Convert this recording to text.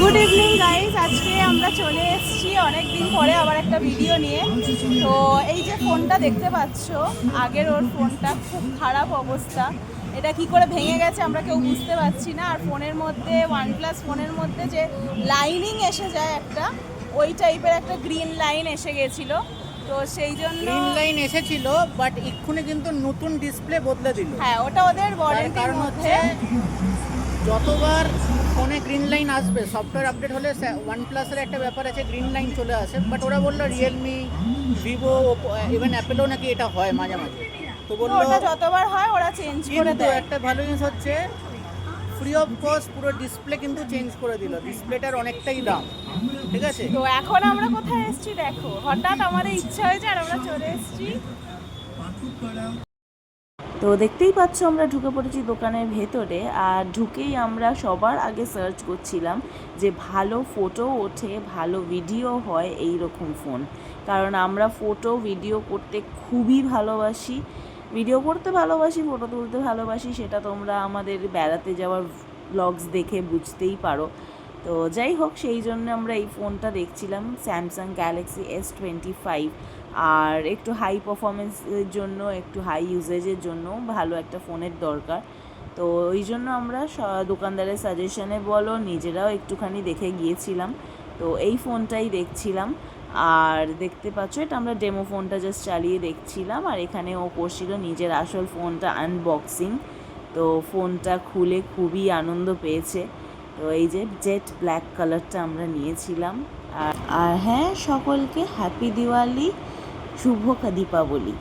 Good evening guys, আজকে আমরা চলে এসেছি অনেক দিন পরে আবার একটা ভিডিও নিয়ে। তো এই যে ফোনটা দেখতে পাচ্ছ, আগের ওর ফোনটা খুব খারাপ অবস্থা। এটা কি করে ভেঙে গেছে আমরা কেউ বুঝতে পারছি না। আর ফোনের মধ্যে OnePlus ফোনের মধ্যে যে লাইনিং এসে যায় একটা, ওই টাইপের একটা গ্রিন লাইন এসে গেছিলো। তো সেই জন্য গ্রিন লাইন এসেছিল, বাট এক্ষুনি কিন্তু নতুন ডিসপ্লে বদলে দিল। হ্যাঁ, ওটা ওদের ওয়ারেন্টির কারণ মধ্যে। যতবার ফোনে গ্রিন লাইন আসবে, সফটওয়্যার আপডেট হলে OnePlus-এর একটা ব্যাপার আছে, গ্রিন লাইন চলে আসে। বাট ওরা বললো রিয়েলমি, ভিভো, ইভেন অ্যাপেলও নাকি এটা হয় মাঝে মাঝে। তো বললো ওটা যতবার হয় ওরা চেঞ্জ করে কিন্তু দেয়। একটা ভালো জিনিস হচ্ছে ফ্রি অফ কস্ট পুরো ডিসপ্লে কিন্তু চেঞ্জ করে দিল। ডিসপ্লেটার অনেকটাই দাম, ঠিক আছে। তো এখন আমরা কোথায় এসেছি দেখো, হঠাৎ আমাদের ইচ্ছা হয়েছে আর আমরা চলে এসেছি। তো দেখতেই পাচ্ছ আমরা ঢুকে পড়েছি দোকানের ভেতরে। আর ঢুকেই আমরা সবার আগে সার্চ করছিলাম যে ভালো ফটো ওঠে, ভালো ভিডিও হয় এই রকম ফোন। কারণ আমরা ফটো ভিডিও করতে খুবই ভালোবাসি, ভিডিও করতে ভালোবাসি, ফটো তুলতে ভালোবাসি। সেটা তোমরা আমাদের বেড়াতে যাওয়ার ব্লগস দেখে বুঝতেই পারো। তো যাই হোক, সেই জন্য আমরা এই ফোনটা দেখছিলাম, স্যামসাং গ্যালাক্সি S25। আর একটু হাই পারফরমেন্সের জন্য, একটু হাই ইউজেজের জন্য ভালো একটা ফোনের দরকার। তো ওই জন্য আমরা দোকানদারের সাজেশনে বলো, নিজেরাও একটুখানি দেখে গিয়েছিলাম। তো এই ফোনটাই দেখছিলাম। আর দেখতে পাচ্ছ, এটা আমরা ডেমো ফোনটা জাস্ট চালিয়ে দেখছিলাম। আর এখানে ও করছিল নিজের আসল ফোনটা আনবক্সিং। তো ফোনটা খুলে খুবই আনন্দ পেয়েছে। তো এই যে জেট ব্ল্যাক কালারটা আমরা নিয়েছিলাম। আর হ্যাঁ, সকলকে হ্যাপি দিওয়ালি, শুভ দীপাবলি।